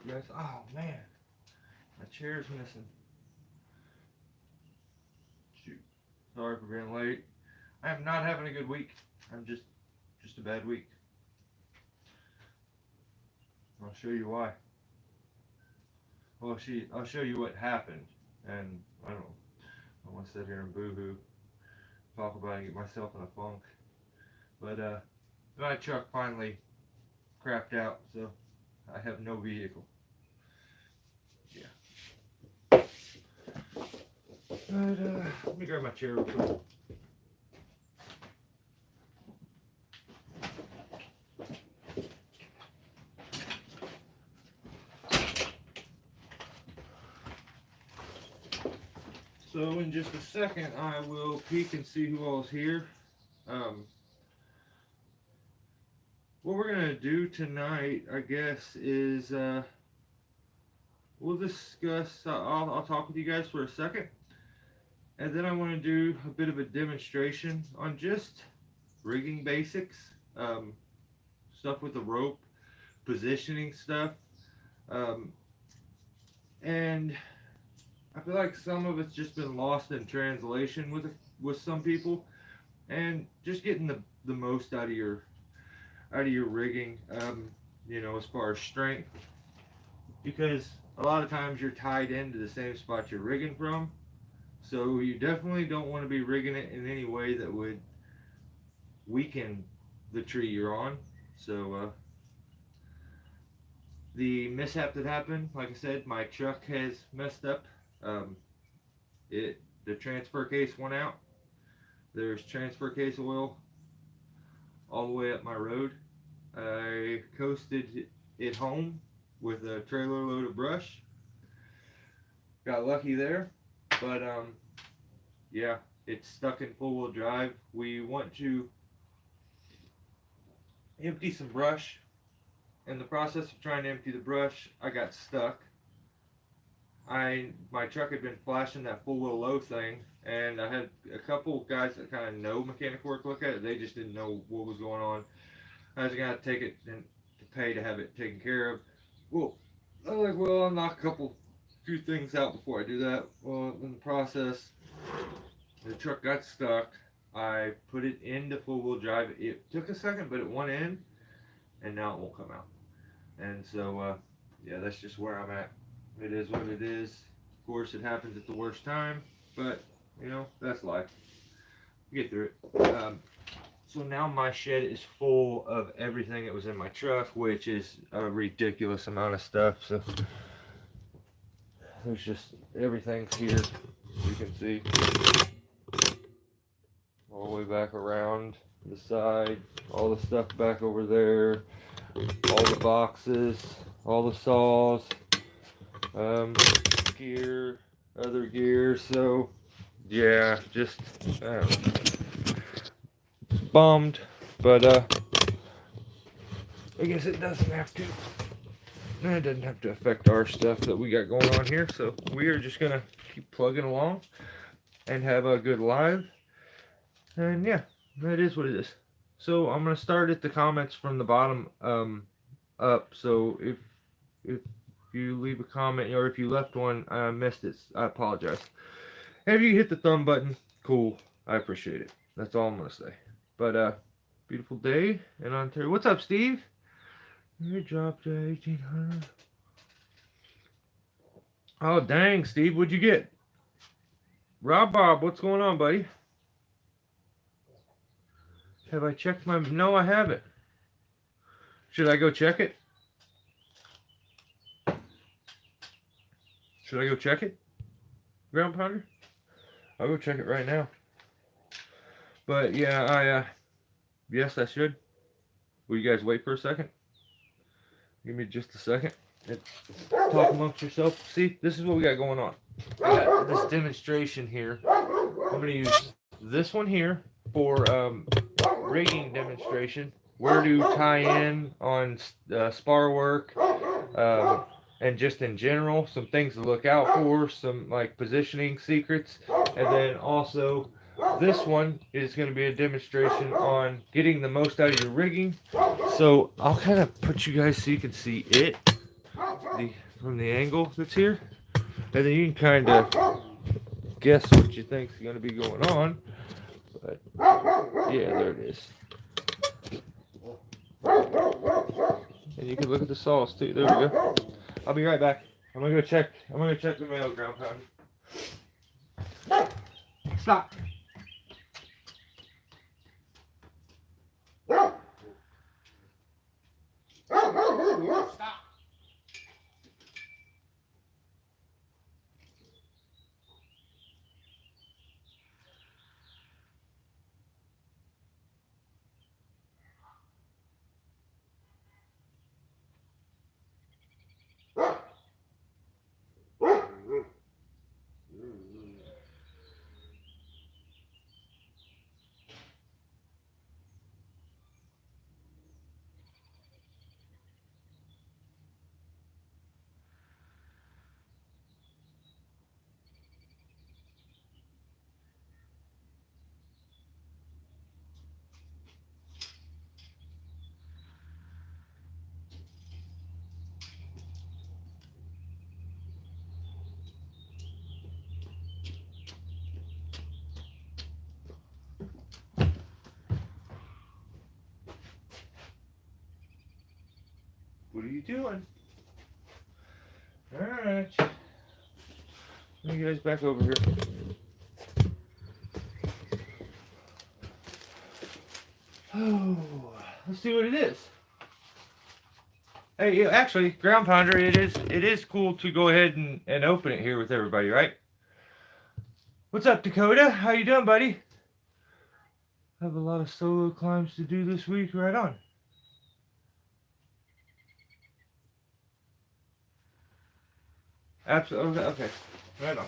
guys. Oh man, my chair's missing. Shoot. Sorry for being late. I am not having a good week. I'm just a bad week. I'll show you why. Well, I'll show you what happened, and I don't want to sit here and boo-hoo, talk about it and get myself in a funk. But my truck finally crapped out, so I have no vehicle. Yeah. But let me grab my chair real quick. So in just a second, I will peek and see who all's here. What we're gonna do tonight, I guess, is we'll discuss. I'll talk with you guys for a second, and then I want to do a bit of a demonstration on just rigging basics, stuff with the rope, positioning stuff, and I feel like some of it's just been lost in translation with some people, and just getting the most out of your rigging, you know, as far as strength, because a lot of times you're tied into the same spot you're rigging from, so you definitely don't want to be rigging it in any way that would weaken the tree you're on. So the mishap that happened, like I said, my truck has messed up. The transfer case went out. There's transfer case oil all the way up my road. I coasted it home with a trailer load of brush. Got lucky there, but yeah, it's stuck in four-wheel drive. We want to empty some brush. In the process of trying to empty the brush, I got stuck. My truck had been flashing that full wheel low thing, and I had a couple guys that kind of know mechanic work look at it. They just didn't know what was going on. I was gonna take it and to pay to have it taken care of. Well, I was like, well, I'll knock a few things out before I do that. Well, in the process, the truck got stuck. I put it into full wheel drive. It took a second, but it went in, and now it won't come out. And so, yeah, that's just where I'm at. It is what it is. Of course, it happens at the worst time, but you know, that's life. Get through it. So now my shed is full of everything that was in my truck, which is a ridiculous amount of stuff. So there's just everything's here. You can see all the way back around the side, all the stuff back over there, all the boxes, all the saws. Gear, other gear, so yeah, just bummed, but I guess it doesn't have to. It doesn't have to affect our stuff that we got going on here, so we are just gonna keep plugging along and have a good live, and yeah, that is what it is. So I'm gonna start at the comments from the bottom up. So if you leave a comment, or if you left one, I missed it, I apologize. And if you hit the thumb button, cool, I appreciate it. That's all I'm gonna say. But beautiful day in Ontario. What's up, Steve? You dropped to 1800. Oh dang, Steve, what'd you get? Bob, what's going on, buddy? Have I checked my? No, I haven't. Should I go check it? Should I go check it? Ground pounder? I'll go check it right now. But yeah, yes, I should. Will you guys wait for a second? Give me just a second. Talk amongst yourself. See, this is what we got going on. I got this demonstration here. I'm going to use this one here for rigging demonstration. Where to tie in on spar work. And just in general, some things to look out for, some like positioning secrets, and then also this one is going to be a demonstration on getting the most out of your rigging. So I'll kind of put you guys so you can see it, from the angle that's here, and then you can kind of guess what you think's going to be going on. But yeah, there it is. And you can look at the saws too. There we go. I'll be right back. I'm gonna go check the mail, ground pounder. Stop. Stop. What are you doing? Alright. Bring you guys back over here. Oh, let's see what it is. Hey, actually, ground pounder, it is cool to go ahead and open it here with everybody, right? What's up, Dakota? How you doing, buddy? I have a lot of solo climbs to do this week. Right on. Absolutely. Okay. Right on.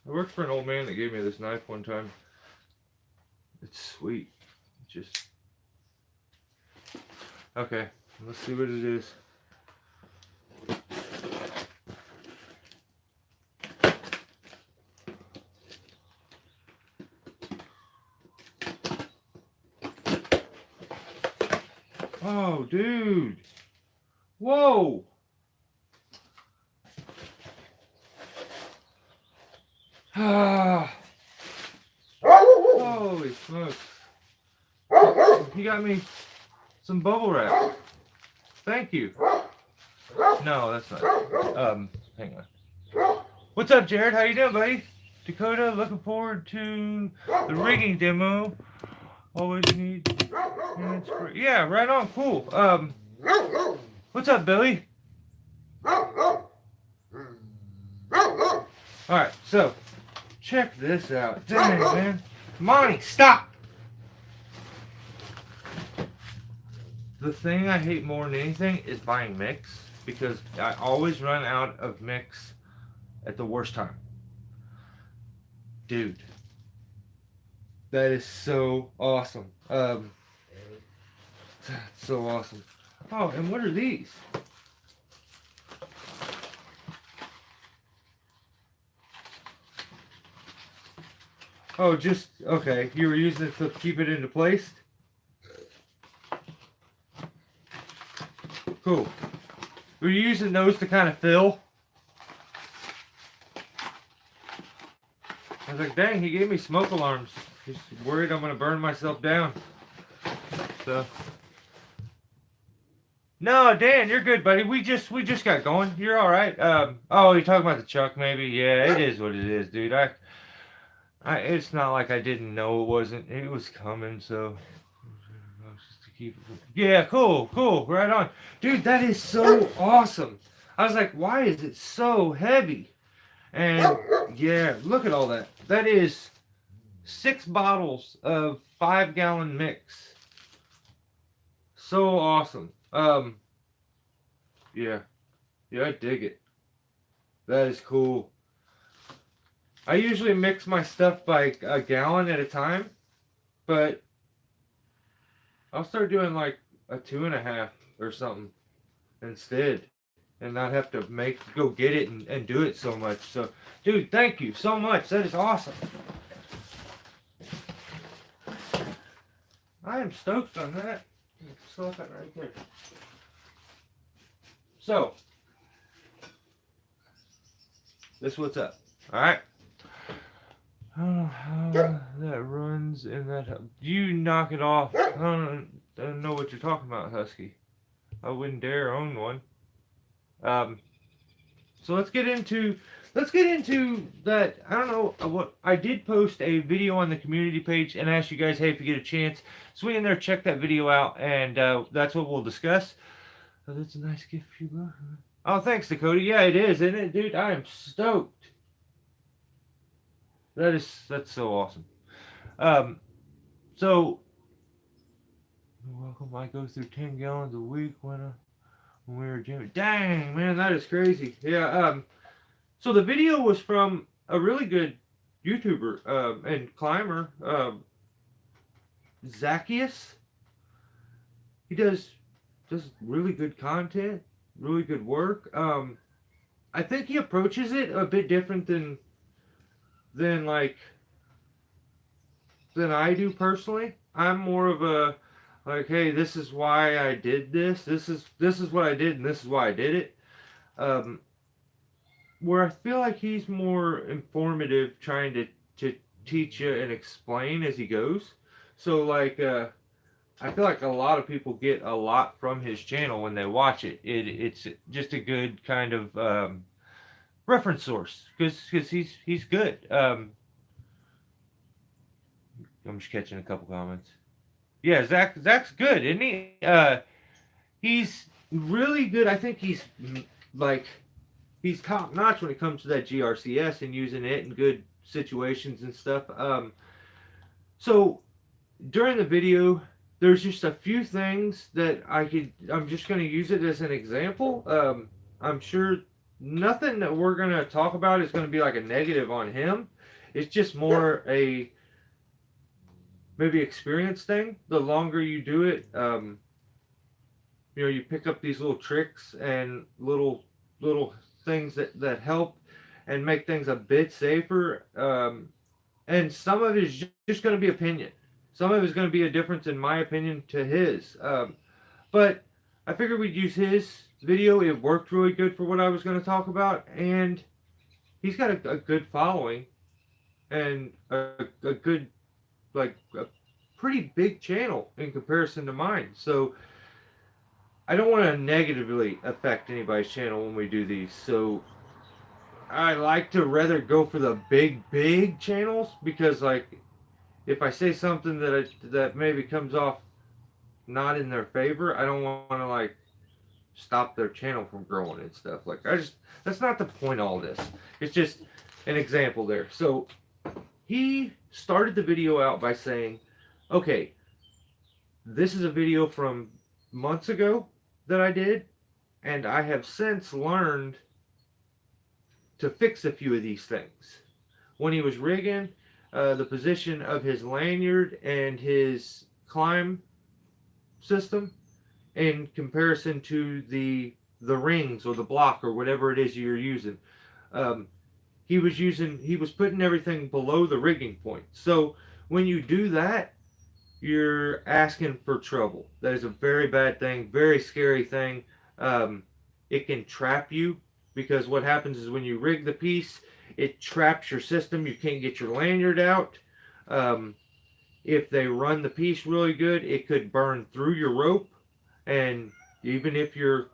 I worked for an old man that gave me this knife one time. It's sweet. Just okay. Let's see what it is. Oh, dude. Whoa. Ah. Holy smokes. You got me some bubble wrap. Thank you. No, that's not. Hang on. What's up, Jared? How you doing, buddy? Dakota, looking forward to the rigging demo. Always need. Yeah, right on. Cool. What's up, Billy? Alright, so check this out. Dang, man. Monty, stop! The thing I hate more than anything is buying mix, because I always run out of mix at the worst time. Dude, that is so awesome. That's so awesome. Oh, and what are these? Oh, just, okay, you were using it to keep it into place? Cool. Were you using those to kind of fill? I was like, dang, he gave me smoke alarms. He's worried I'm going to burn myself down. So. No, Dan, you're good, buddy. We just got going. You're all right. Oh, you're talking about the truck, maybe? Yeah, it is what it is, dude. It's not like I didn't know it wasn't. It was coming, so. Just to keep it. Yeah, cool, right on, dude. That is so awesome. I was like, why is it so heavy? And yeah, look at all that. That is 6 bottles of 5-gallon mix. So awesome. Yeah, I dig it. That is cool. I usually mix my stuff by a gallon at a time, but I'll start doing like a 2.5 or something instead. and not have to go get it and do it so much. So, dude, thank you so much. That is awesome. I am stoked on that. Slap that right there. So, this is what's up. All right. I don't know how that runs in that. You knock it off. I don't know what you're talking about, Husky. I wouldn't dare own one. So let's get into that. I don't know what I did post a video on the community page and asked you guys, hey, if you get a chance, swing in there, check that video out, and that's what we'll discuss. Oh, that's a nice gift for you, bro. Oh, thanks, Dakota. Yeah, it is, isn't it, dude? I am stoked. That's so awesome. So you're welcome. I go through 10 gallons a week when we were gymming. Dang, man, that is crazy. Yeah. So the video was from a really good YouTuber and climber, Zacchaeus. He does really good content, really good work. I think he approaches it a bit different than I do personally. I'm more of a like, hey, this is why I did this. This is what I did, and this is why I did it. Where I feel like he's more informative, trying to teach you and explain as he goes. So like, I feel like a lot of people get a lot from his channel when they watch it. It's just a good kind of reference source because he's good. I'm just catching a couple comments. Yeah, Zach's good, isn't he? He's really good. I think he's top notch when it comes to that GRCS and using it in good situations and stuff. So during the video, there's just a few things that I'm just going to use it as an example. I'm sure nothing that we're going to talk about is going to be like a negative on him. It's just more a maybe experience thing. The longer you do it, you pick up these little tricks and little things that help and make things a bit safer. And some of it is just going to be opinion. Some of it is going to be a difference in my opinion to his. But I figured we'd use his video. It worked really good for what I was going to talk about, and he's got a good following and a good, like, a pretty big channel in comparison to mine. So I don't want to negatively affect anybody's channel when we do these. So I like to rather go for the big channels because, like, if I say something that maybe comes off not in their favor, I don't want to like stop their channel from growing and stuff. Like, that's not the point of all this. It's just an example there. So he started the video out by saying, okay, this is a video from months ago that I did, and I have since learned to fix a few of these things. When he was rigging the position of his lanyard and his climb system in comparison to the rings or the block or whatever it is you're using, he was putting everything below the rigging point. So when you do that, you're asking for trouble. That is a very bad thing, very scary thing. It can trap you because what happens is when you rig the piece, it traps your system. You can't get your lanyard out. If they run the piece really good, it could burn through your rope. And even if you're,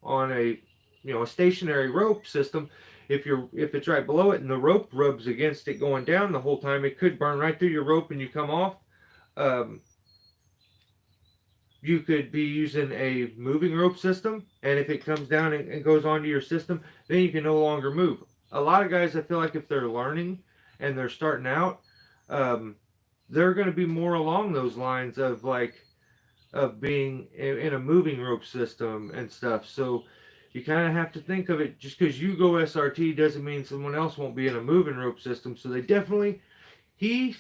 on a stationary rope system, if it's right below it and the rope rubs against it going down the whole time, it could burn right through your rope and you come off. You could be using a moving rope system, and if it comes down and goes onto your system, then you can no longer move. A lot of guys, I feel like if they're learning and they're starting out, they're going to be more along those lines of being in a moving rope system and stuff. So you kind of have to think of it, just because you go SRT doesn't mean someone else won't be in a moving rope system. So he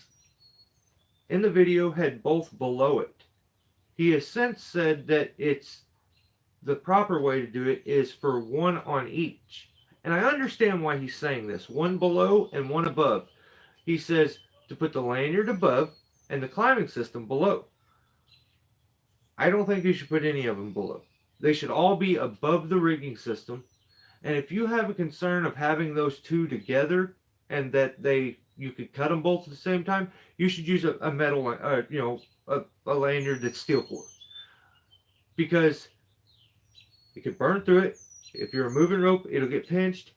in the video had both below it. He has since said that it's the proper way to do it is for one on each. And I understand why he's saying this, one below and one above. He says to put the lanyard above and the climbing system below. I don't think you should put any of them below. They should all be above the rigging system. And if you have a concern of having those two together and that you could cut them both at the same time, you should use a metal, a lanyard that's steel core, because you could burn through it. If you're a moving rope, it'll get pinched.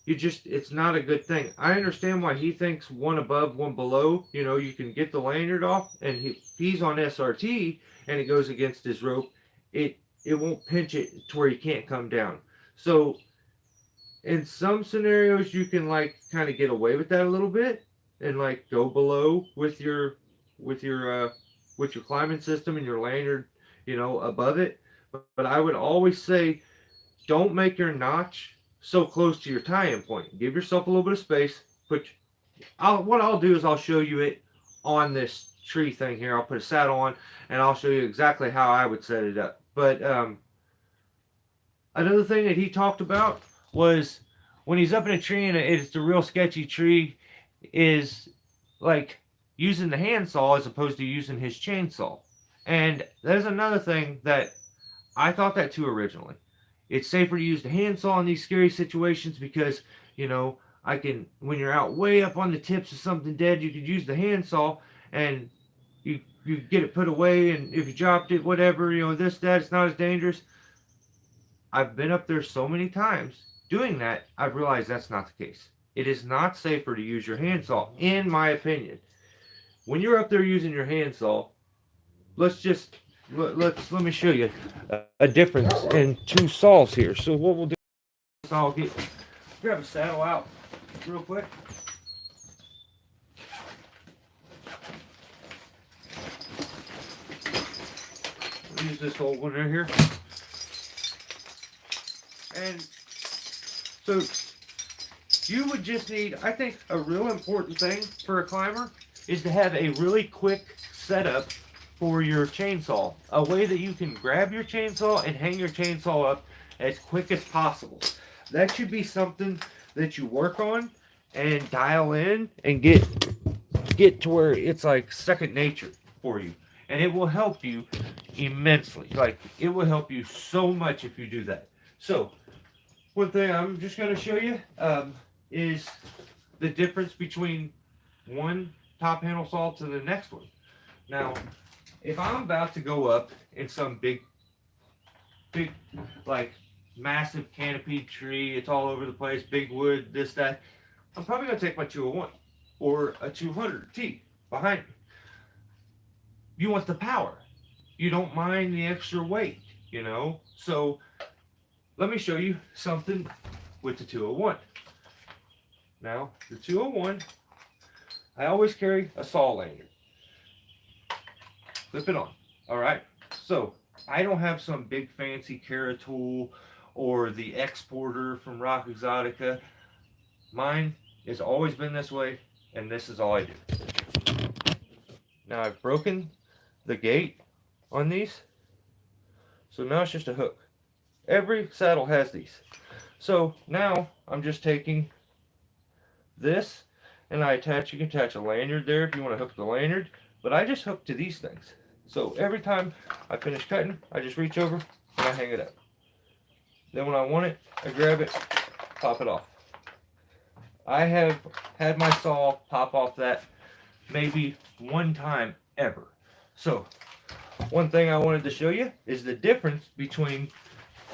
It's not a good thing. I understand why he thinks one above, one below. You can get the lanyard off, and he's on SRT and it goes against his rope. It won't pinch it to where he can't come down. So in some scenarios, you can like kind of get away with that a little bit and like go below with your climbing system and your lanyard, above it. But I would always say, don't make your notch so close to your tie-in point. Give yourself a little bit of space. What I'll do is I'll show you it on this tree thing here. I'll put a saddle on and I'll show you exactly how I would set it up. But another thing that he talked about was when he's up in a tree and it's a real sketchy tree, is like using the handsaw as opposed to using his chainsaw. And there's another thing that I thought that too originally. It's safer to use the handsaw in these scary situations because, when you're out way up on the tips of something dead, you could use the handsaw and you get it put away, and if you dropped it, whatever, it's not as dangerous. I've been up there so many times doing that, I've realized that's not the case. It is not safer to use your handsaw, in my opinion. When you're up there using your handsaw, let me show you a difference in two saws here. So what we'll do is I'll grab a saddle out real quick. We'll use this old one right here. And so you would just need, I think a real important thing for a climber is to have a really quick setup for your chainsaw. A way that you can grab your chainsaw and hang your chainsaw up as quick as possible. That should be something that you work on and dial in and get to where it's like second nature for you. And it will help you immensely. Like, it will help you so much if you do that. So, one thing I'm just going to show you is the difference between one top handle saw to the next one. Now, if I'm about to go up in some big, like, massive canopied tree, it's all over the place, big wood, this, that, I'm probably going to take my 201 or a 200T behind me. You want the power. You don't mind the extra weight, So, let me show you something with the 201. Now, the 201, I always carry a saw lanyard. Flip it on. All right. So I don't have some big fancy Cara tool or the exporter from Rock Exotica. Mine has always been this way, and this is all I do. Now I've broken the gate on these, so now it's just a hook. Every saddle has these. So now I'm just taking this and you can attach a lanyard there if you want to hook the lanyard, but I just hook to these things. So every time I finish cutting, I just reach over and I hang it up. Then when I want it, I grab it, pop it off. I have had my saw pop off that maybe one time ever. So one thing I wanted to show you is the difference between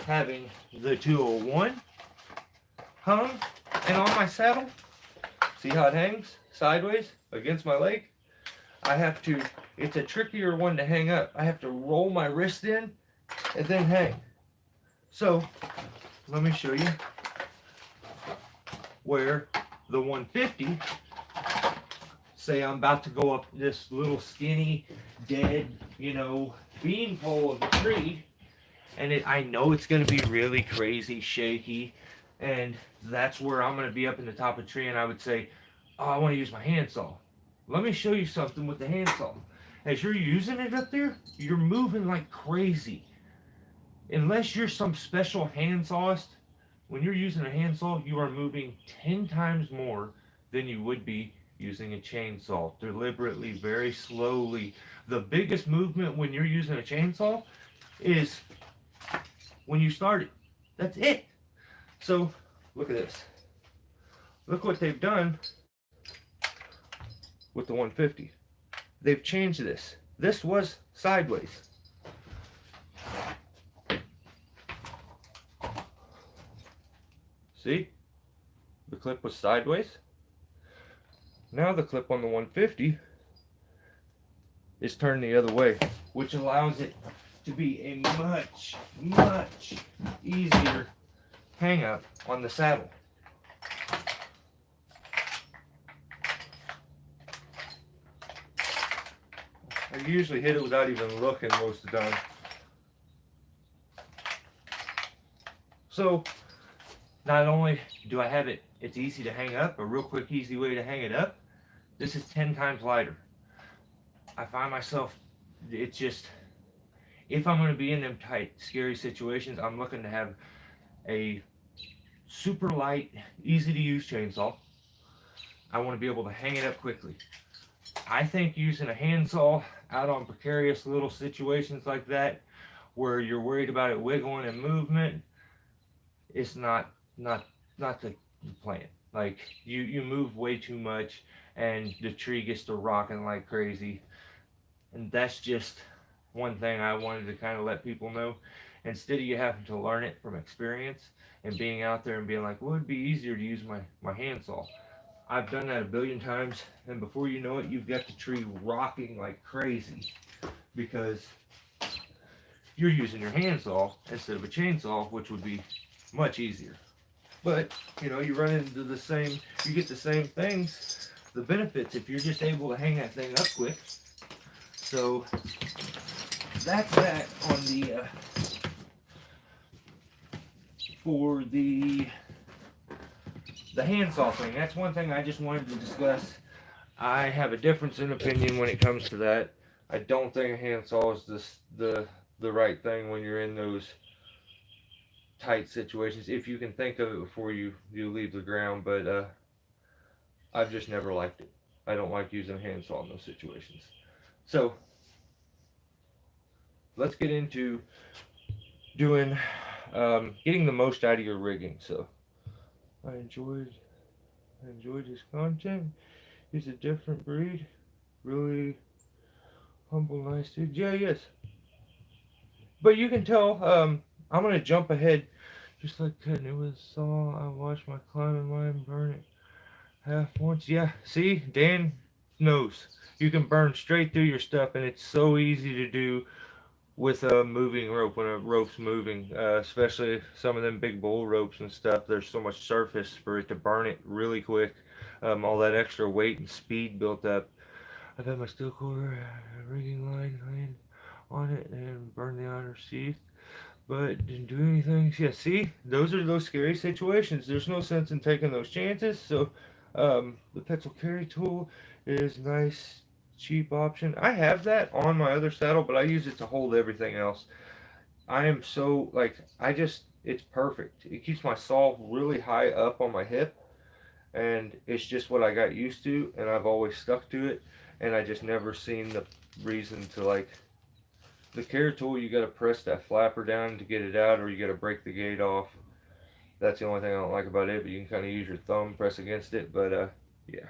having the 201 hung and on my saddle. See how it hangs sideways against my leg? It's a trickier one to hang up. I have to roll my wrist in and then hang. So let me show you where the 150, say I'm about to go up this little skinny, dead, bean pole of a tree, and I know it's going to be really crazy, shaky, and that's where I'm going to be up in the top of the tree, and I would say, oh, I want to use my handsaw. Let me show you something with the handsaw. As you're using it up there, you're moving like crazy. unless you're some special handsawist, when you're using a handsaw, you are moving 10 times more than you would be using a chainsaw. Deliberately, very slowly. The biggest movement when you're using a chainsaw is when you start it. That's it. So, look at this. Look what they've done with the 150. They've changed this. This was sideways. See? The clip was sideways. Now the clip on the 150 is turned the other way, which allows it to be a much, much easier hang up on the saddle. I usually hit it without even looking most of the time. So not only do I have it, it's easy to hang up, a real quick, easy way to hang it up. This is 10 times lighter. I find myself, it's just, if I'm going to be in them tight, scary situations, I'm looking to have a super light, easy to use chainsaw. I want to be able to hang it up quickly. I think using a handsaw out on precarious little situations like that, where you're worried about it wiggling and movement, is not not the plan. Like you move way too much, and the tree gets to rocking like crazy, and that's just one thing I wanted to kind of let people know. Instead of you having to learn it from experience and being out there and being like, well, it'd be easier to use my handsaw. I've done that a billion times, and before you know it, you've got the tree rocking like crazy because you're using your handsaw instead of a chainsaw, which would be much easier. But you run into the same, you get the same things, the benefits if you're just able to hang that thing up quick. So that's that on the for the handsaw thing. That's one thing I just wanted to discuss. I have a difference in opinion when it comes to that. I don't think a handsaw is the right thing when you're in those tight situations. If you can think of it before you leave the ground, but I've just never liked it. I don't like using a handsaw in those situations. So let's get into doing getting the most out of your rigging. So I enjoyed I enjoyed his content. He's a different breed. Really humble, nice dude. Yeah, he is. But you can tell. I'm gonna jump ahead. Just like cutting it with a saw, I watched my climbing line burn it half once. Yeah, see, Dan knows. You can burn straight through your stuff, and it's so easy to do with a moving rope when a rope's moving, especially some of them big bull ropes and stuff. There's so much surface for it to burn it really quick. All that extra weight and speed built up. I've had my steel cord rigging line land on it and burn the outer sheath, but didn't do anything. Yeah, see, those are those scary situations. There's no sense in taking those chances. So, the pencil carry tool is nice, cheap option. I have that on my other saddle, but I use it to hold everything else. I am so like it's perfect. It keeps my saw really high up on my hip, and it's just what I got used to, and I've always stuck to it, and I just never seen the reason to like the carry tool. You got to press that flapper down to get it out, or you got to break the gate off. That's the only thing I don't like about it. But you can kind of use your thumb, press against it. But yeah,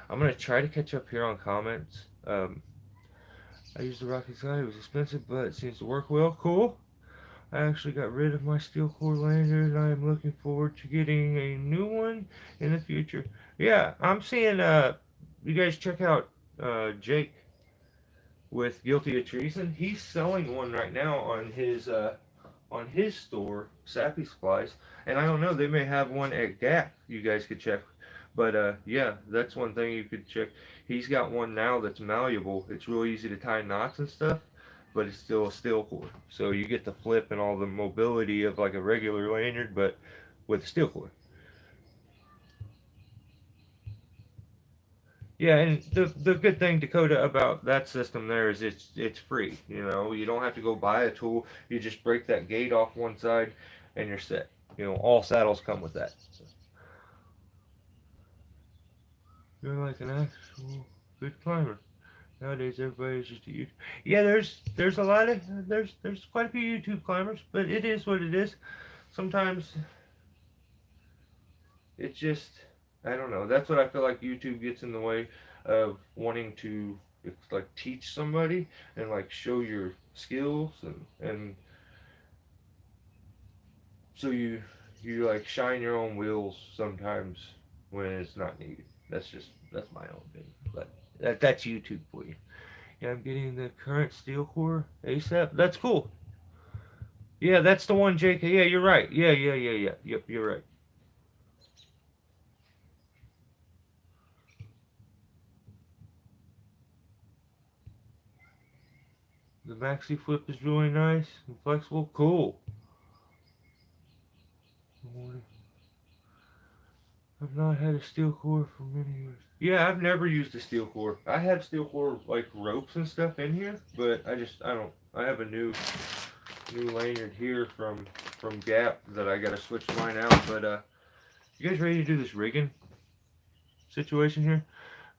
I'm gonna try to catch up here on comments. I used the Rocky Side. It was expensive, but it seems to work well. Cool. I actually got rid of my steel core lander, and I am looking forward to getting a new one in the future. Yeah, I'm seeing. You guys check out Jake with Guilty of Treason. He's selling one right now on his store, Sappy Supplies. And I don't know, they may have one at Gap. You guys could check. But yeah, that's one thing you could check. He's got one now that's malleable. It's real easy to tie knots and stuff, but it's still a steel cord. So you get the flip and all the mobility of like a regular lanyard, but with a steel cord. Yeah, and the good thing, Dakota, about that system there is it's free. You know, you don't have to go buy a tool. You just break that gate off one side, and you're set. You know, all saddles come with that. So, you're like an actual good climber. Nowadays, everybody's just a YouTube. Yeah, there's a lot of there's quite a few YouTube climbers, but it is what it is. Sometimes it's just I don't know. That's what I feel like YouTube gets in the way of wanting to it's like teach somebody and like show your skills and so you like shine your own wheels sometimes when it's not needed. That's my own opinion, but that's YouTube for you. Yeah, I'm getting the current steel core ASAP. That's cool. Yeah, that's the one, JK. Yeah, you're right. Yeah. Yep, you're right. The maxi flip is really nice and flexible. Cool. I've not had a steel core for many years. Yeah, I've never used a steel core. I have steel core like ropes and stuff in here, but I don't. I have a new lanyard here from Gap that I gotta switch mine out. But you guys ready to do this rigging situation here?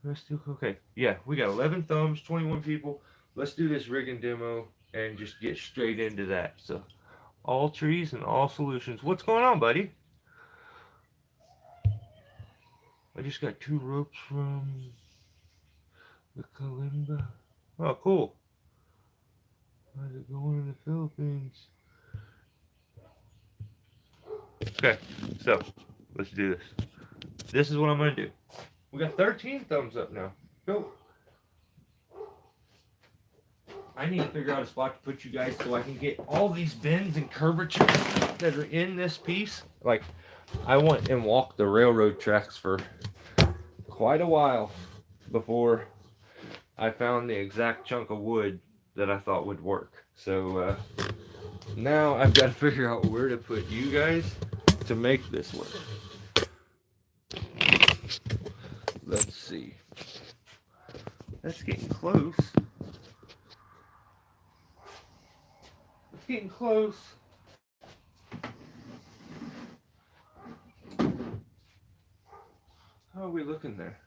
Let's do okay. Yeah, we got 11 thumbs, 21 people. Let's do this rigging demo and just get straight into that. So all trees and all solutions. What's going on, buddy? I just got 2 ropes from the Kalimba. Oh, cool. How's it going in the Philippines? Okay, so let's do this. This is what I'm gonna do. We got 13 thumbs up now. Go. I need to figure out a spot to put you guys so I can get all these bends and curvatures that are in this piece. Like, I went and walked the railroad tracks for quite a while before I found the exact chunk of wood that I thought would work. So now I've got to figure out where to put you guys to make this work. Let's see. That's getting close. It's getting close. How are we looking there?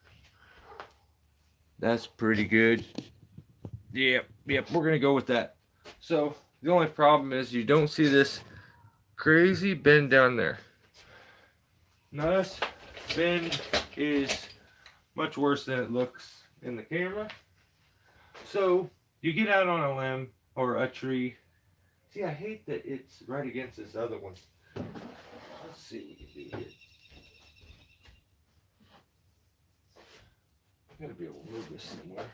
That's pretty good. Yep, we're gonna go with that. So the only problem is you don't see this crazy bend down there. Now this bend is much worse than it looks in the camera. So you get out on a limb or a tree. See, I hate that it's right against this other one. Let's see what we can do here. I gotta be able to move this somewhere.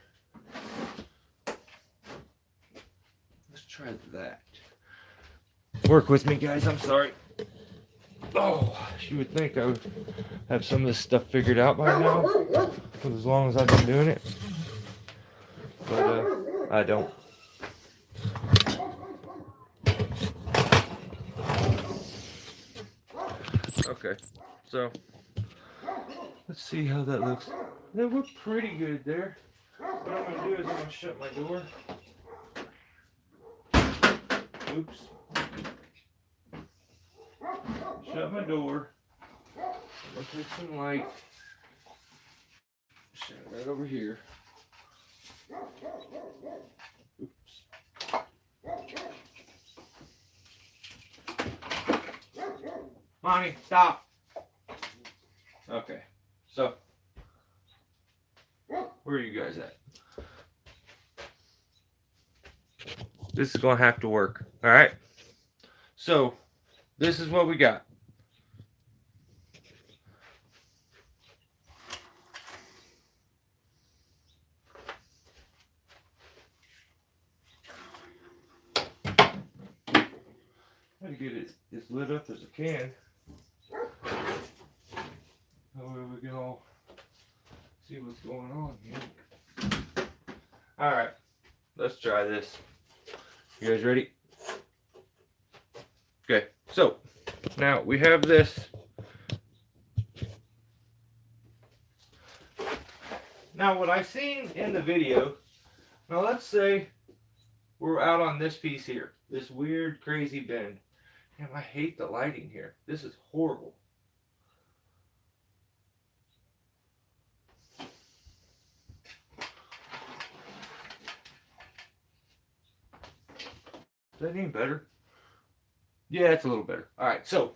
Let's try that. Work with me, guys. I'm sorry. Oh, you would think I would have some of this stuff figured out by now, for as long as I've been doing it. But I don't. Okay, so let's see how that looks. They look pretty good there. What I'm gonna do is I'm gonna shut my door. Oops. Shut my door. I'm gonna take some light. Shut it right over here. Oops. Monty, stop. Okay, so where are you guys at? This is gonna have to work. All right. So this is what we got. Try to get it as lit up as I can. That way we can all see what's going on here. Alright, let's try this. You guys ready? Okay, so now we have this. Now what I've seen in the video, now let's say we're out on this piece here, this weird crazy bend. Damn, I hate the lighting here. This is horrible. Is that any better? Yeah, it's a little better. Alright, so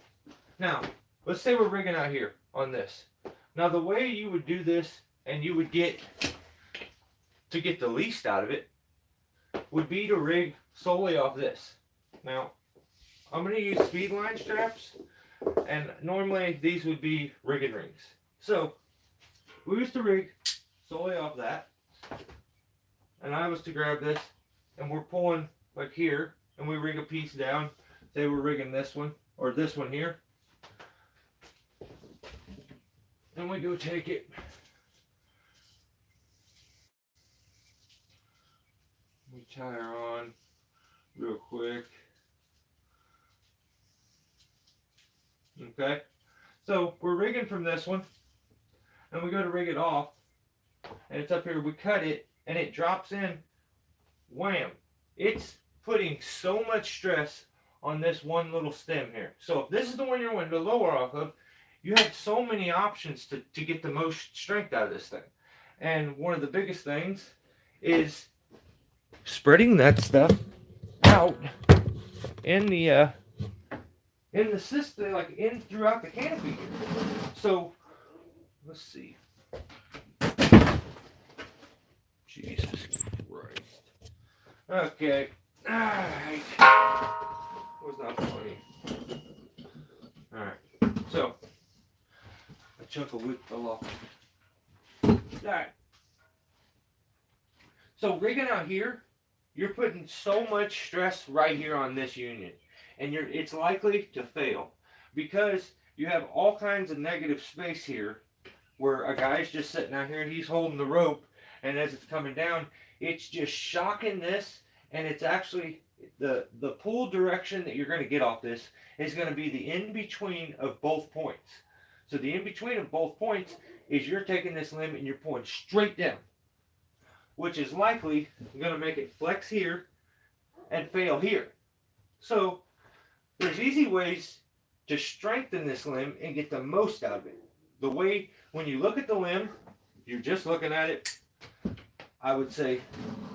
now let's say we're rigging out here on this. Now the way you would do this and you would get to get the least out of it would be to rig solely off this. Now I'm going to use speed line straps, and normally these would be rigging rings. So we used to rig solely off that, and I was to grab this, and we're pulling like here, and we rig a piece down. Say we're rigging this one or this one here, and we go take it. We tie her on real quick. Okay, so we're rigging from this one, and we go to rig it off, and it's up here. We cut it, and it drops in. Wham! It's putting so much stress on this one little stem here. So if this is the one you're wanting to lower off of, you have so many options to get the most strength out of this thing. And one of the biggest things is spreading that stuff out in the system, like in throughout the canopy here. So let's see. Jesus Christ. Okay. Alright. Was not funny. Alright. So a chunk of wood fell off. Alright. So rigging out here, you're putting so much stress right here on this union. And it's likely to fail because you have all kinds of negative space here where a guy's just sitting out here, he's holding the rope, and as it's coming down, it's just shocking this, and it's actually the pull direction that you're going to get off this is going to be the in-between of both points. So the in-between of both points is you're taking this limb and you're pulling straight down, which is likely going to make it flex here and fail here. So there's easy ways to strengthen this limb and get the most out of it. The way, when you look at the limb, you're just looking at it. I would say,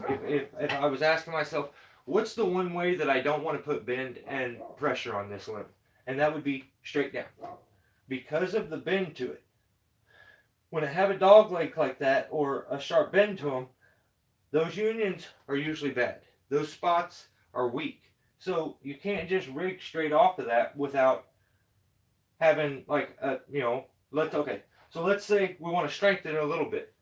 if I was asking myself, what's the one way that I don't want to put bend and pressure on this limb? And that would be straight down. Because of the bend to it. When I have a dog leg like that or a sharp bend to them, those unions are usually bad. Those spots are weak. So you can't just rig straight off of that without having like a, so let's say we want to strengthen it a little bit.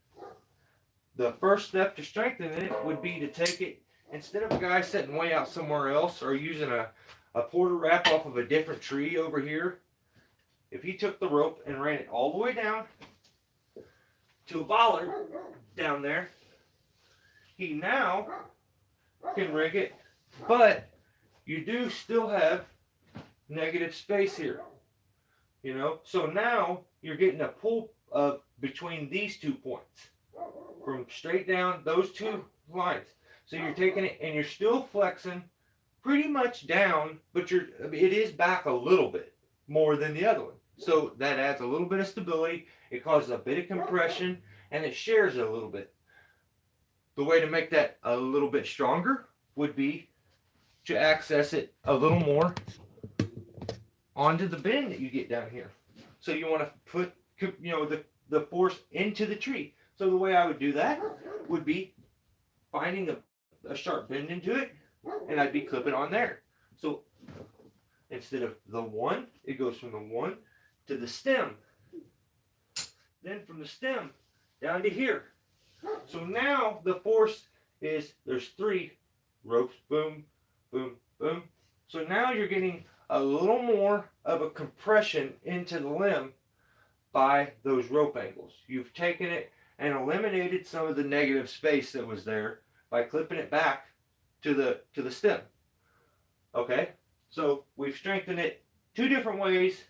The first step to strengthen it would be to take it, instead of a guy sitting way out somewhere else or using a porter wrap off of a different tree over here, if he took the rope and ran it all the way down to a bollard down there, he now can rig it, but you do still have negative space here, so now you're getting a pull of between these 2 points from straight down those 2 lines. So you're taking it and you're still flexing pretty much down, but it is back a little bit more than the other one. So that adds a little bit of stability. It causes a bit of compression, and it shares it a little bit. The way to make that a little bit stronger would be to access it a little more onto the bend that you get down here. So you want to put the force into the tree. So the way I would do that would be finding a sharp bend into it, and I'd be clipping on there. So instead of the 1, it goes from the 1 to the stem. Then from the stem down to here. So now the force is, there's 3 ropes, boom, boom, boom. So now you're getting a little more of a compression into the limb by those rope angles. You've taken it and eliminated some of the negative space that was there by clipping it back to the stem. Okay, so we've strengthened it 2 different ways,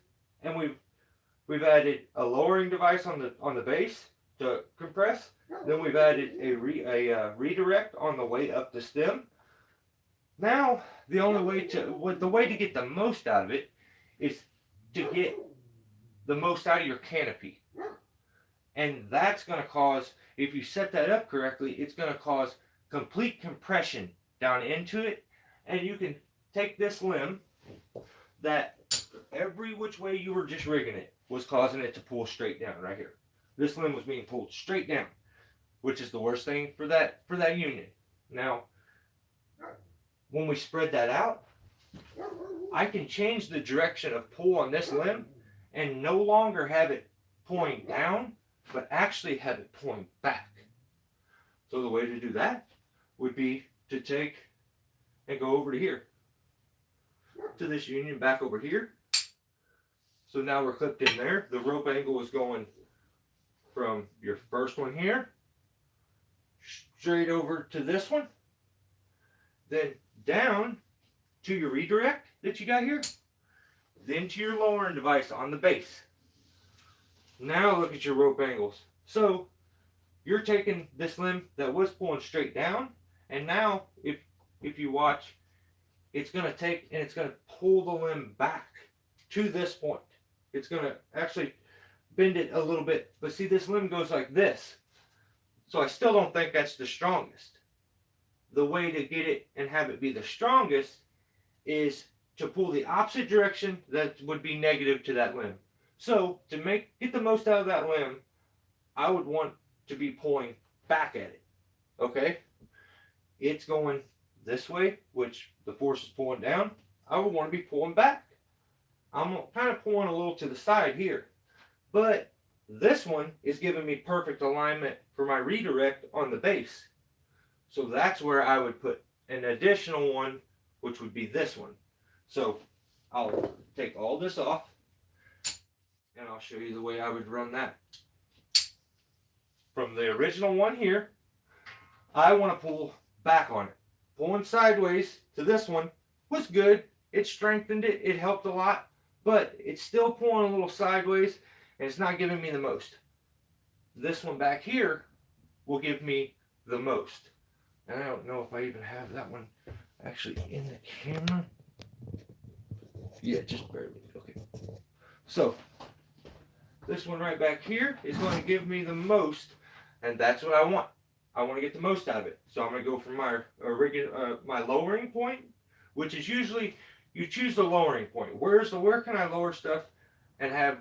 and we've added a lowering device on the base to compress. Then we've added a redirect on the way up the stem. Now the way to get the most out of it is to get the most out of your canopy. And that's going to cause, if you set that up correctly, it's going to cause complete compression down into it. And you can take this limb that every which way you were just rigging it was causing it to pull straight down right here. This limb was being pulled straight down, which is the worst thing for that union. Now, when we spread that out, I can change the direction of pull on this limb and no longer have it pulling down, but actually have it pulling back. So the way to do that would be to take and go over to here, to this union, back over here. So now we're clipped in there. The rope angle is going from your first one here, straight over to this one, then down to your redirect that you got here, then to your lowering device on the base. Now look at your rope angles. So you're taking this limb that was pulling straight down, and now if you watch, it's going to take and it's going to pull the limb back to this point. It's going to actually bend it a little bit, but see, this limb goes like this. So I still don't think that's the strongest. The way to get it and have it be the strongest is to pull the opposite direction that would be negative to that limb. So to get the most out of that limb, I would want to be pulling back at it. Okay? It's going this way, which the force is pulling down. I would want to be pulling back. I'm kind of pulling a little to the side here. But this one is giving me perfect alignment for my redirect on the base. So that's where I would put an additional one, which would be this one. So I'll take all this off and I'll show you the way I would run that. From the original one here, I want to pull back on it. Pulling sideways to this one was good. It strengthened it. It helped a lot. But it's still pulling a little sideways and it's not giving me the most. This one back here will give me the most. And I don't know if I even have that one actually in the camera. Yeah, just barely. Okay. So this one right back here is going to give me the most, and that's what I want. I want to get the most out of it. So I'm going to go for my my lowering point, which is usually you choose the lowering point. Where can I lower stuff and have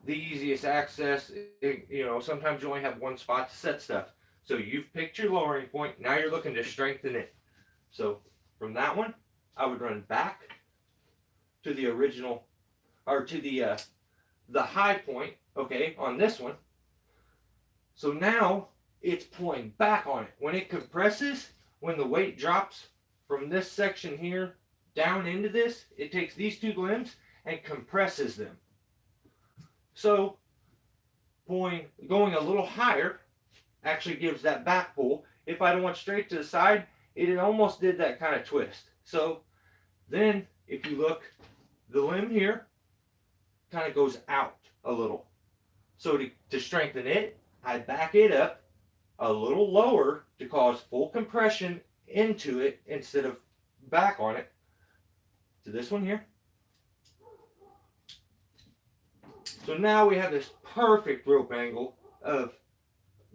the easiest access? You know, sometimes you only have one spot to set stuff. So you've picked your lowering point. Now you're looking to strengthen it. So from that one, I would run back to the original, or to the high point, okay, on this one. So now it's pulling back on it. When it compresses, when the weight drops from this section here down into this, it takes these two limbs and compresses them. So going a little higher actually gives that back pull. If I went straight to the side, it almost did that kind of twist. So then if you look, the limb here kind of goes out a little. So to strengthen it, I back it up a little lower to cause full compression into it instead of back on it to this one here. So now we have this perfect rope angle of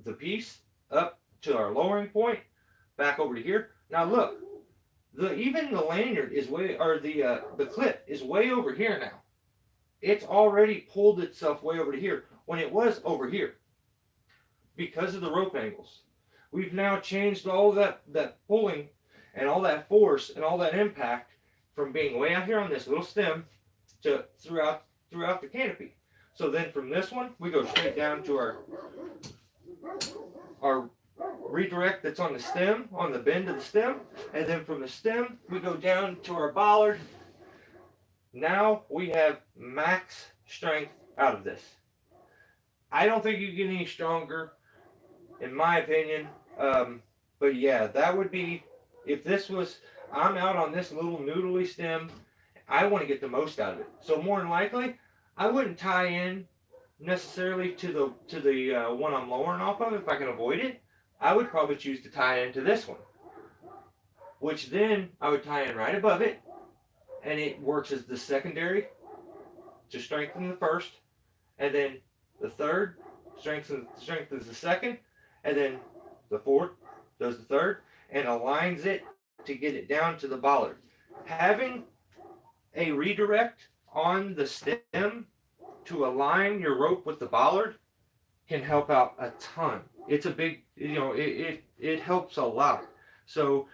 the piece up to our lowering point, back over to here. Now look, even the lanyard is the clip is way over here now. It's already pulled itself way over to here when it was over here because of the rope angles. We've now changed all that pulling and all that force and all that impact from being way out here on this little stem to throughout the canopy. So then from this one, we go straight down to our redirect that's on the stem, on the bend of the stem, and then from the stem, we go down to our bollard. Now we have max strength out of this. I don't think you get any stronger, in my opinion. But yeah, that would be, if this was, I'm out on this little noodly stem, I want to get the most out of it. So more than likely, I wouldn't tie in necessarily to the one I'm lowering off of, if I can avoid it, I would probably choose to tie into this one, which then I would tie in right above it, and it works as the secondary to strengthen the first, and then the third strengthens the second, and then the fourth does the third, and aligns it to get it down to the bollard. Having a redirect on the stem to align your rope with the bollard can help out a ton. It's a big, it helps a lot. So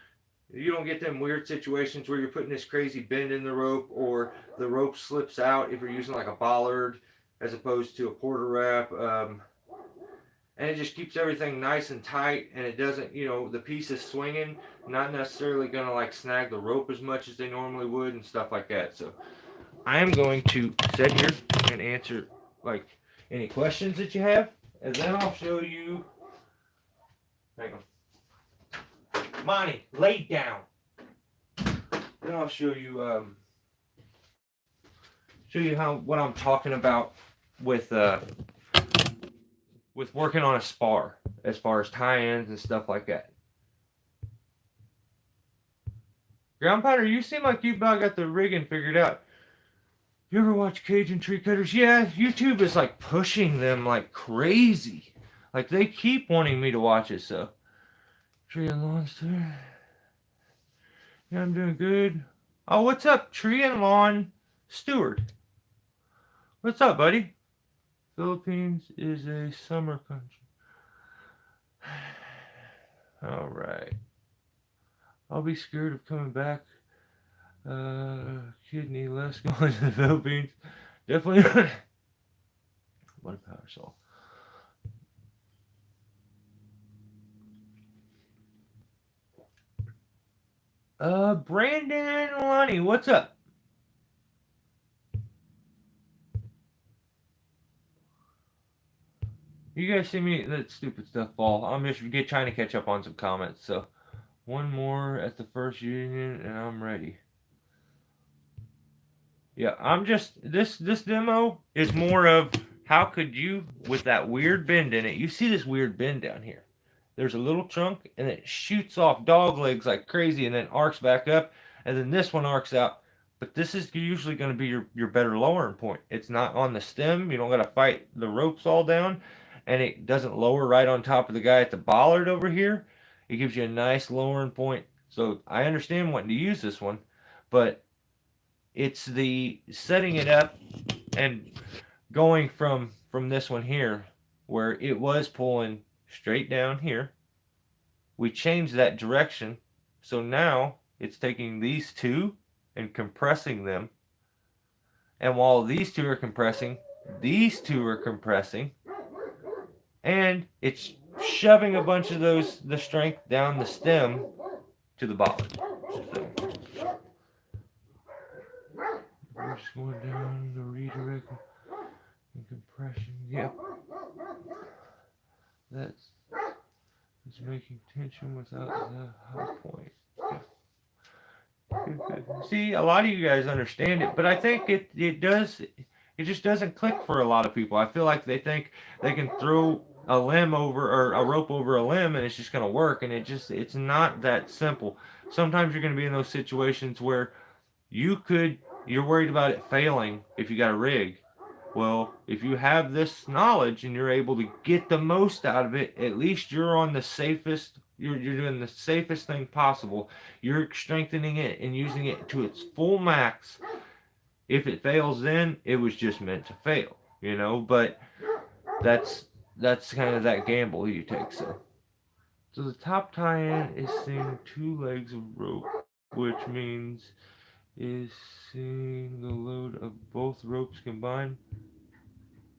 you don't get them weird situations where you're putting this crazy bend in the rope, or the rope slips out if you're using like a bollard as opposed to a quarter wrap. And it just keeps everything nice and tight, and it doesn't, the piece is swinging, not necessarily gonna like snag the rope as much as they normally would and stuff like that. So I am going to sit here and answer like any questions that you have, and then I'll show you. Hang on, Monty, lay down. Then I'll show you how what I'm talking about with working on a spar as far as tie-ins and stuff like that. Ground Pounder, you seem like you about got the rigging figured out. You ever watch Cajun Tree Cutters? Yeah, YouTube is like pushing them like crazy. Like they keep wanting me to watch it, so. Tree and Lawn Stewart. Yeah, I'm doing good. Oh, what's up, Tree and Lawn Stewart? What's up, buddy? Philippines is a summer country. All right. I'll be scared of coming back. Kidney less going to the Philippines. Definitely. What a power saw. Brandon Lonnie, what's up? You guys see me that stupid stuff fall. I'm just trying to catch up on some comments. So one more at the first union, and I'm ready. Yeah, I'm just this demo is more of how could you with that weird bend in it. You see this weird bend down here. There's a little chunk, and it shoots off dog legs like crazy, and then arcs back up, and then this one arcs out. But this is usually going to be your better lowering point. It's not on the stem. You don't got to fight the ropes all down, and it doesn't lower right on top of the guy at the bollard over here. It gives you a nice lowering point. So I understand wanting to use this one, but it's the setting it up and going from this one here where it was pulling straight down here. We changed that direction, so now it's taking these two and compressing them, and while these two are compressing, these two are compressing, and it's shoving a bunch of the strength down the stem to the bottom. So we're just going down the redirect and compression. Yep. That's making tension without the high point. Good. See, a lot of you guys understand it, but I think it just doesn't click for a lot of people. I feel like they think they can throw a limb over or a rope over a limb and it's just gonna work, and it's not that simple. Sometimes you're gonna be in those situations where you're worried about it failing if you got a rig. Well, if you have this knowledge and you're able to get the most out of it, at least you're on the safest. You're doing the safest thing possible. You're strengthening it and using it to its full max. If it fails, then it was just meant to fail, But that's kind of that gamble you take. So the top tie-in is seeing two legs of rope, which means is seeing the load of both ropes combined.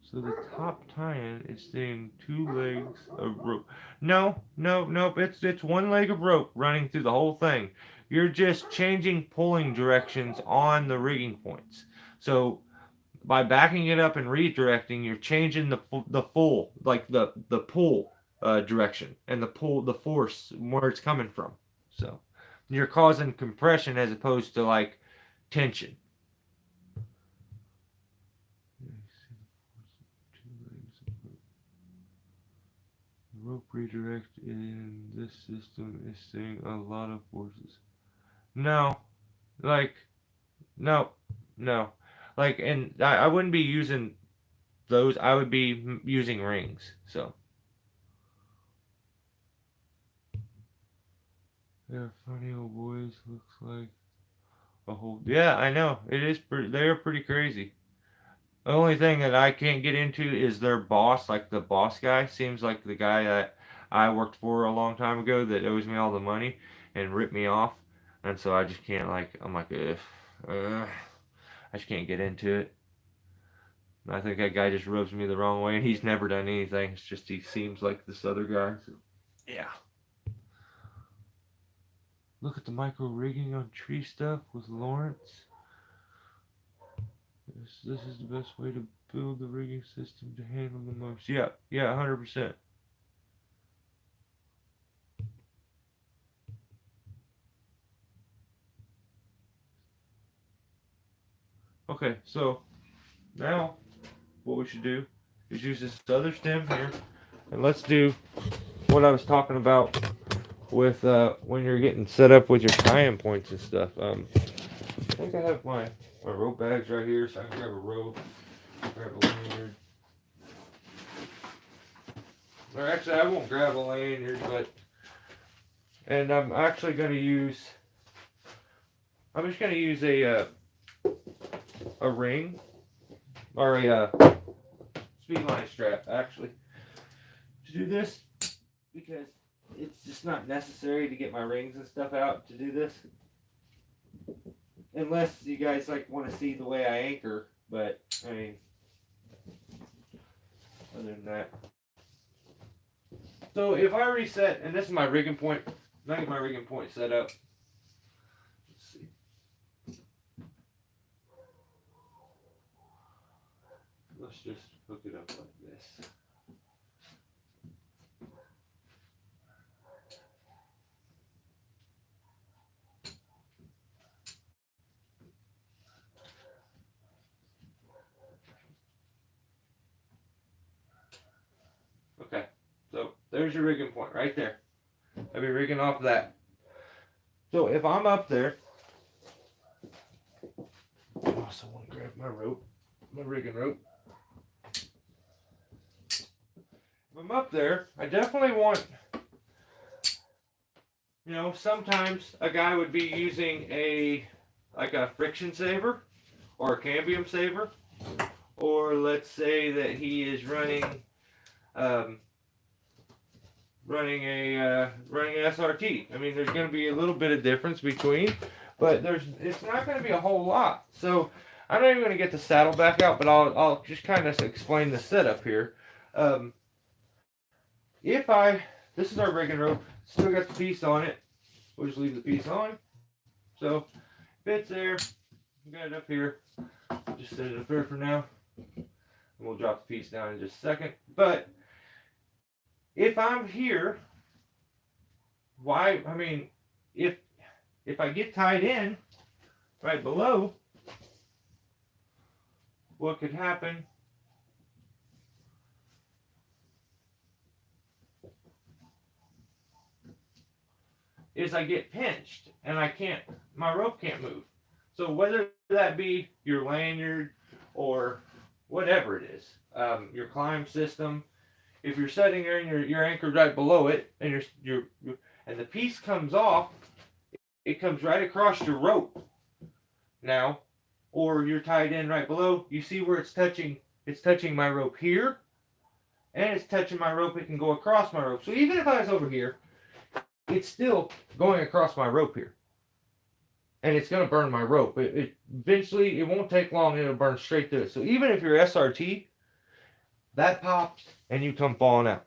So the top tie-in is seeing two legs of rope. No. It's one leg of rope running through the whole thing. You're just changing pulling directions on the rigging points. So by backing it up and redirecting, you're changing the full like the pull direction and the force where it's coming from. So you're causing compression as opposed to like tension. rope redirect in this system is saying a lot of forces. No, like, no, no. Like, and I wouldn't be using those. I would be using rings. So, they're funny old boys. Looks like a whole. Yeah, I know. It is pretty. They're pretty crazy. The only thing that I can't get into is their boss. Like the boss guy seems like the guy that I worked for a long time ago that owes me all the money and ripped me off. And so I just can't like. I'm like, I just can't get into it. I think that guy just rubs me the wrong way, and he's never done anything. It's just he seems like this other guy. So, yeah. Look at the micro rigging on tree stuff with Lawrence. This is the best way to build the rigging system to handle the most. Yeah, 100%. Okay, so now what we should do is use this other stem here, and let's do what I was talking about with when you're getting set up with your tie-in points and stuff. I think I have my rope bags right here, so I can grab a rope, grab a lanyard. Or actually, I won't grab a lanyard, and I'm actually going to use. I'm just going to use a ring or a speed line strap actually to do this because it's just not necessary to get my rings and stuff out to do this unless you guys like want to see the way I anchor, but I mean other than that. So if I reset, and this is my rigging point, I get my rigging point set up. Let's see. Let's just hook it up like this. Okay, so there's your rigging point right there. I'll be rigging off that. So if I'm up there, I also want to grab my rope, my rigging rope. If I'm up there, I definitely want, sometimes a guy would be using like a friction saver or a cambium saver, or let's say that he is running running an SRT. I mean, there's going to be a little bit of difference between, but it's not going to be a whole lot. So I'm not even going to get the saddle back out, but I'll just kind of explain the setup here. This is our rigging rope, still got the piece on it. We'll just leave the piece on. So if it's there, got it up here. Just set it up here for now. And we'll drop the piece down in just a second. But if I'm here, if I get tied in right below, what could happen is I get pinched and my rope can't move. So whether that be your lanyard or whatever it is, your climb system, if you're sitting there and you're anchored right below it, and and the piece comes off, it comes right across your rope now, or you're tied in right below. You see where it's touching? It's touching my rope here, and it's touching my rope. It can go across my rope. So even if I was over here, it's still going across my rope here, and it's going to burn my rope. Eventually, it won't take long. It'll burn straight through it. So even if you're SRT, that pops and you come falling out.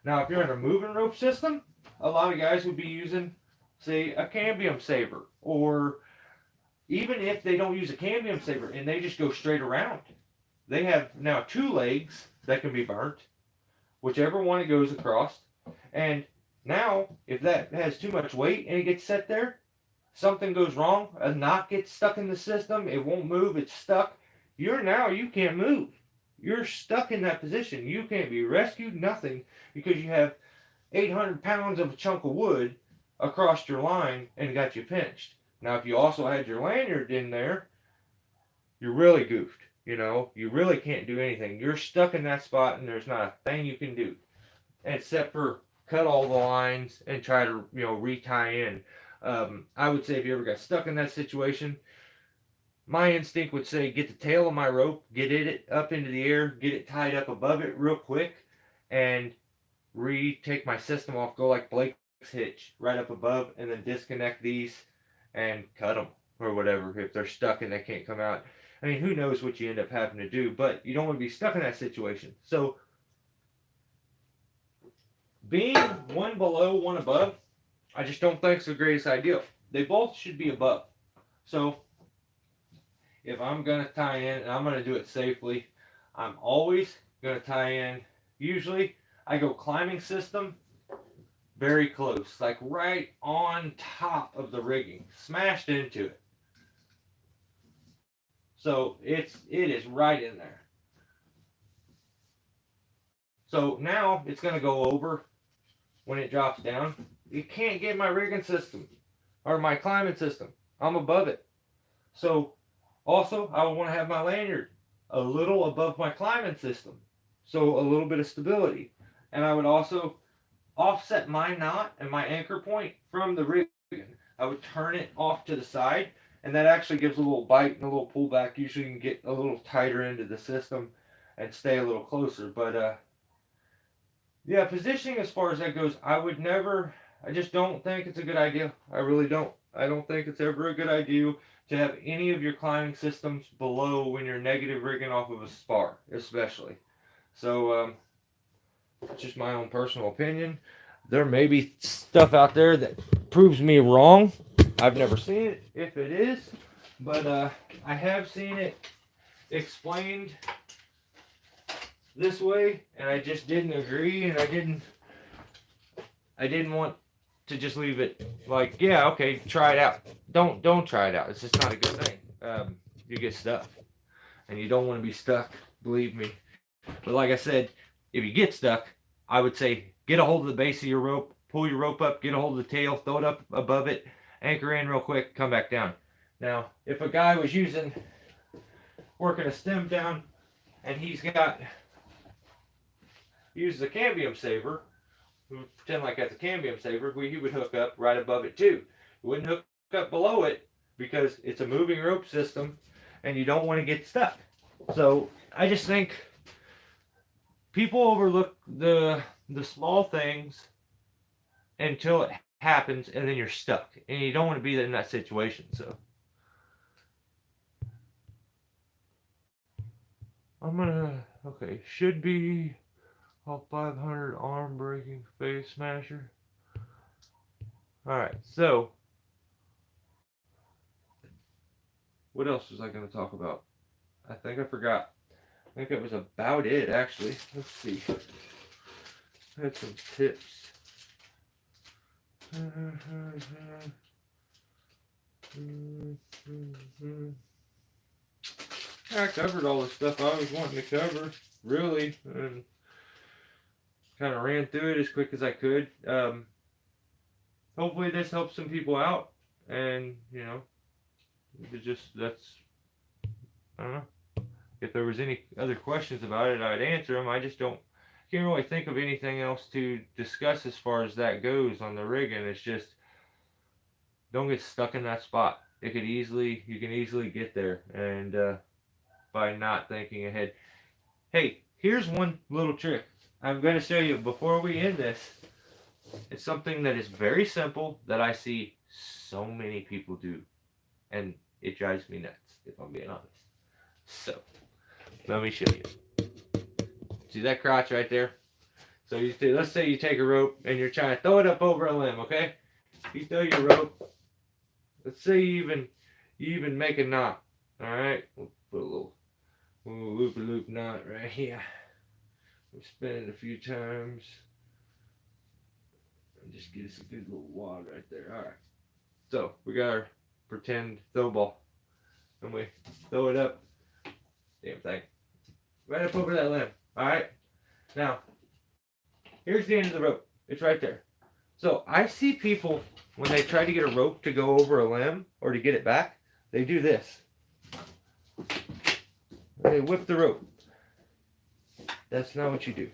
Now, if you're in a moving rope system, a lot of guys would be using, say, a cambium saver, or even if they don't use a cambium saver and they just go straight around, they have now two legs that can be burnt, whichever one it goes across. And now, if that has too much weight and it gets set there, something goes wrong, a knot gets stuck in the system, it won't move, it's stuck. You can't move. You're stuck in that position. You can't be rescued, nothing, because you have 800 pounds of a chunk of wood across your line and got you pinched. Now, if you also had your lanyard in there, you're really goofed. You know, you really can't do anything. You're stuck in that spot, and there's not a thing you can do except for cut all the lines and try to, retie in. I would say if you ever got stuck in that situation, my instinct would say get the tail of my rope, get it up into the air, get it tied up above it real quick, and take my system off, go like Blake's hitch right up above, and then disconnect these and cut them or whatever if they're stuck and they can't come out. I mean, who knows what you end up having to do, but you don't want to be stuck in that situation. So being one below, one above, I just don't think it's the greatest idea. They both should be above. So if I'm going to tie in, and I'm going to do it safely, I'm always going to tie in. Usually I go climbing system very close, like right on top of the rigging, smashed into it. So it is right in there. So now it's going to go over when it drops down. You can't get my rigging system or my climbing system. I'm above it. So also I would want to have my lanyard a little above my climbing system. So a little bit of stability. And I would also offset my knot and my anchor point from the rigging. I would turn it off to the side, and that actually gives a little bite and a little pullback. Usually you can get a little tighter into the system and stay a little closer. But yeah, positioning as far as that goes, I just don't think it's a good idea. I really don't. I don't think it's ever a good idea to have any of your climbing systems below when you're negative rigging off of a spar, especially. So, it's just my own personal opinion. There may be stuff out there that proves me wrong. I've never seen it, if it is, but I have seen it explained this way, and I just didn't agree, and I didn't want to just leave it like, yeah, okay, try it out. Don't try it out. It's just not a good thing. You get stuck, and you don't want to be stuck. Believe me. But like I said, if you get stuck, I would say get a hold of the base of your rope, pull your rope up, get a hold of the tail, throw it up above it, anchor in real quick, come back down. Now, if a guy was working a stem down, and uses a cambium saver, we would pretend like that's a cambium saver, he would hook up right above it too. He wouldn't hook up below it because it's a moving rope system, and you don't want to get stuck. So I just think people overlook the small things until it happens, and then you're stuck, and you don't want to be in that situation. So should be a 500 arm breaking face smasher. All right, so what else was I going to talk about? I think I forgot. I think that was about it, actually. Let's see. I had some tips. I covered all the stuff I was wanting to cover, really, and kind of ran through it as quick as I could. Hopefully this helps some people out, and that's, I don't know. If there was any other questions about it, I'd answer them. I just can't really think of anything else to discuss as far as that goes on the rigging. It's just, don't get stuck in that spot. You can easily get there, and by not thinking ahead. Hey, here's one little trick I'm going to show you before we end this. It's something that is very simple that I see so many people do, and it drives me nuts, if I'm being honest. So, let me show you. See that crotch right there? So let's say you take a rope and you're trying to throw it up over a limb, okay? You throw your rope. Let's say you even make a knot. All right, we'll put a little loop knot right here. We'll spin it a few times. And just get us a good little wad right there. All right. So we got our pretend throw ball, and we throw it up. Damn thing. Right up over that limb. All right. Now, here's the end of the rope. It's right there. So I see people when they try to get a rope to go over a limb or to get it back, they do this. They whip the rope. That's not what you do.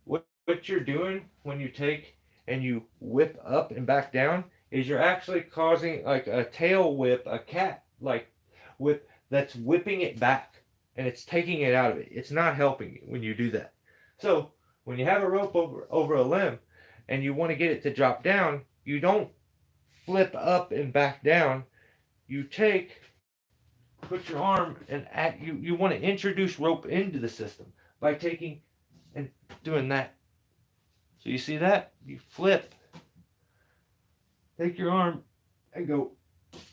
What you're doing when you take and you whip up and back down is you're actually causing like a tail whip, a cat like whip that's whipping it back and it's taking it out of it. It's not helping you when you do that. So when you have a rope over a limb and you want to get it to drop down, you don't flip up and back down. You take, put your arm and you want to introduce rope into the system by taking and doing that. So you see that? You flip, take your arm and go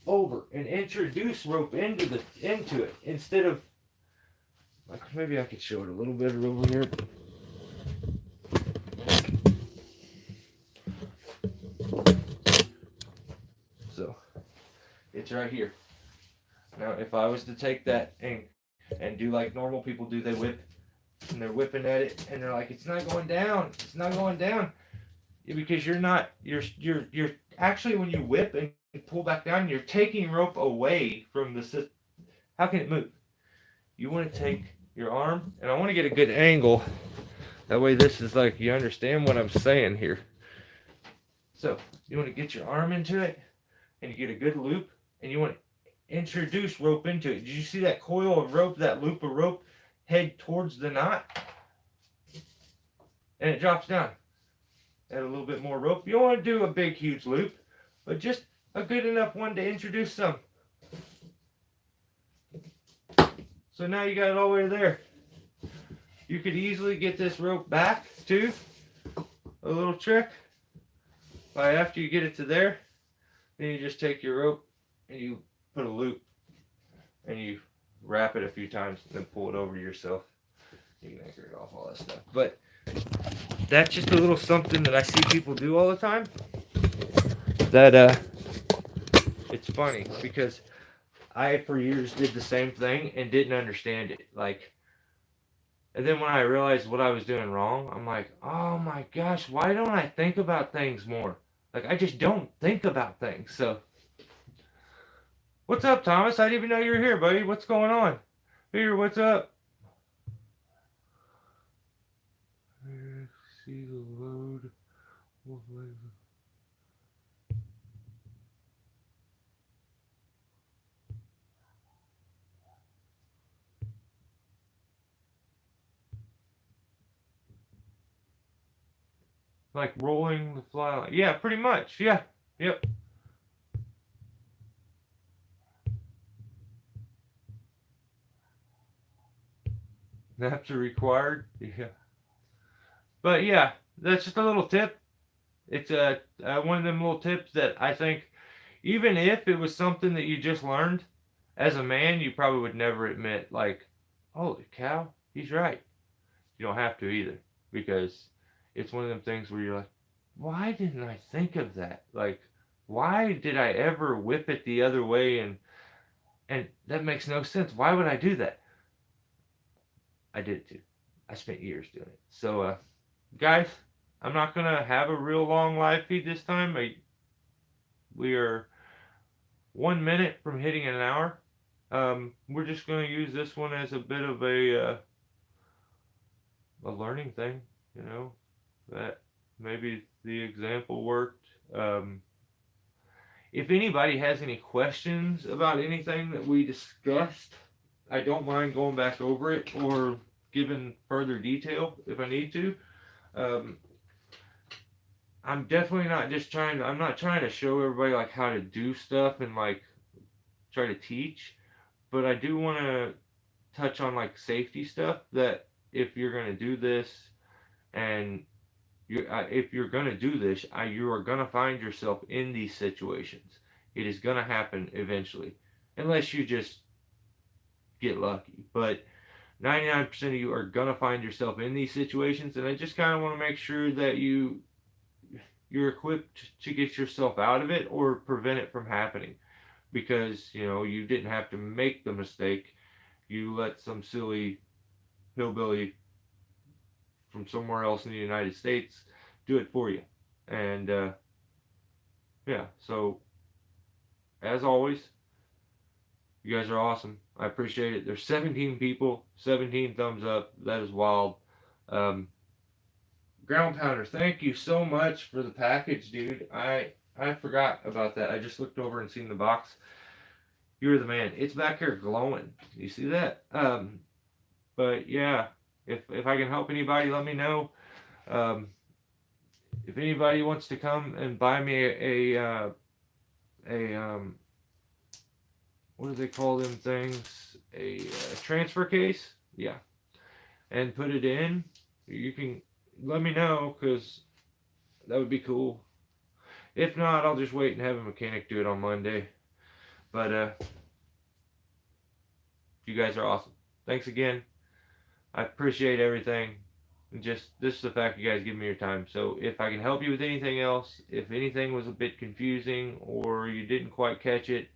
over and introduce rope into it instead of like maybe I could show it a little better over here. So it's right here. Now if I was to take that and do like normal people do, they whip and they're whipping at it and they're like, it's not going down, it's not going down. Because you're actually when you whip and pull back down, you're taking rope away from the system. How can it move? You want to take your arm, and I want to get a good angle. That way, this is like you understand what I'm saying here. So you want to get your arm into it, and you get a good loop, and you want to introduce rope into it. Did you see that coil of rope, that loop of rope, head towards the knot, and it drops down? Add a little bit more rope. You don't want to do a big, huge loop, but just a good enough one to introduce some. So now you got it all the way there. You could easily get this rope back too. A little trick. Right after you get it to there, then you just take your rope and you put a loop and you wrap it a few times and then pull it over yourself. You can anchor it off, all that stuff. But that's just a little something that I see people do all the time. That it's funny because I for years did the same thing and didn't understand it. Like, and then when I realized what I was doing wrong, I'm like, oh my gosh, why don't I think about things more? Like I just don't think about things. So, what's up, Thomas? I didn't even know you were here, buddy. What's going on? Here, what's up? See the load. Like rolling the fly line. Yeah, pretty much. Yeah. Yep. Naps are required. Yeah. But yeah, that's just a little tip. It's one of them little tips that I think, even if it was something that you just learned, as a man, you probably would never admit, like, holy cow, he's right. You don't have to either, because it's one of them things where you're like, why didn't I think of that? Like, why did I ever whip it the other way? And that makes no sense. Why would I do that? I did it too. I spent years doing it. So, guys, I'm not gonna have a real long live feed this time. We are 1 minute from hitting an hour. We're just gonna use this one as a bit of a learning thing. You know, that maybe the example worked. If anybody has any questions about anything that we discussed, I don't mind going back over it or giving further detail if I need to. Um, I'm definitely not just trying to, I'm not trying to show everybody like how to do stuff and like try to teach, but I do want to touch on like safety stuff that if you're going to do this and if you're going to do this, you are going to find yourself in these situations. It is going to happen eventually, unless you just get lucky. But 99% of you are going to find yourself in these situations, and I just kind of want to make sure that you're equipped to get yourself out of it or prevent it from happening, because you didn't have to make the mistake. You let some silly hillbilly from somewhere else in the United States do it for you. And yeah, so as always, you guys are awesome. I appreciate it. There's 17 people, 17 thumbs up. That is wild. Um, Ground Pounder, thank you so much for the package, dude. I forgot about that. I just looked over and seen the box. You're the man. It's back here glowing. You see that? But yeah, if I can help anybody, let me know. Um, if anybody wants to come and buy me a what do they call them things? A transfer case, yeah, and put it in. You can let me know because that would be cool. If not, I'll just wait and have a mechanic do it on Monday. But you guys are awesome. Thanks again. I appreciate everything. And just this is the fact you guys give me your time. So if I can help you with anything else, if anything was a bit confusing or you didn't quite catch it,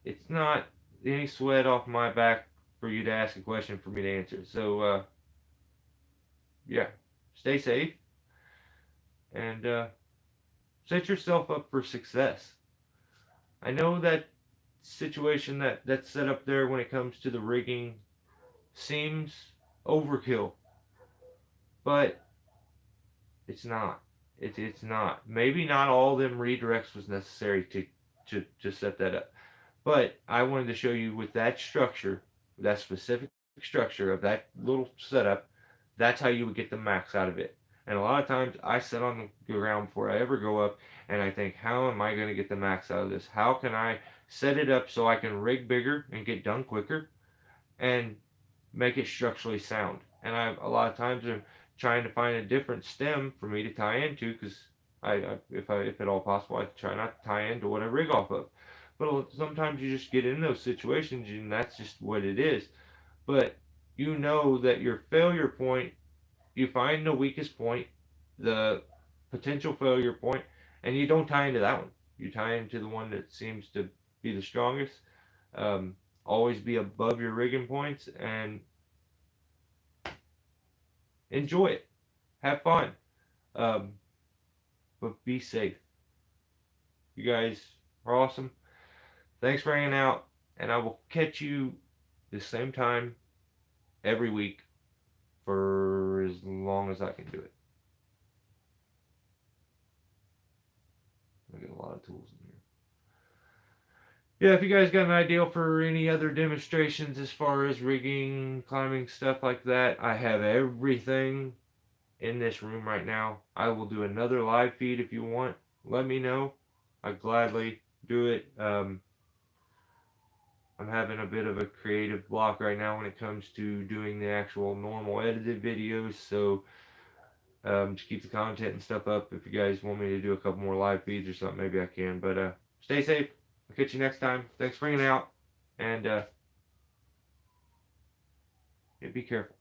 it's not any sweat off my back for you to ask a question for me to answer. So yeah, stay safe and set yourself up for success. I know that situation that's set up there when it comes to the rigging seems overkill, but it's not. It's not. Maybe not all them redirects was necessary to set that up. But I wanted to show you with that structure, that specific structure of that little setup, that's how you would get the max out of it. And a lot of times I sit on the ground before I ever go up and I think, how am I going to get the max out of this? How can I set it up so I can rig bigger and get done quicker and make it structurally sound? And I a lot of times am trying to find a different stem for me to tie into because if at all possible, I try not to tie into what I rig off of. But sometimes you just get in those situations and that's just what it is. But you know that your failure point, you find the weakest point, the potential failure point, and you don't tie into that one. You tie into the one that seems to be the strongest. Always be above your rigging points and enjoy it. Have fun. Um, but be safe. You guys are awesome. Thanks for hanging out, and I will catch you the same time every week for as long as I can do it. I get a lot of tools in here. Yeah, if you guys got an idea for any other demonstrations as far as rigging, climbing, stuff like that, I have everything in this room right now. I will do another live feed if you want. Let me know. I'd gladly do it. I'm having a bit of a creative block right now when it comes to doing the actual normal edited videos, so to keep the content and stuff up. If you guys want me to do a couple more live feeds or something, maybe I can. But stay safe. I'll catch you next time. Thanks for hanging out, and be careful.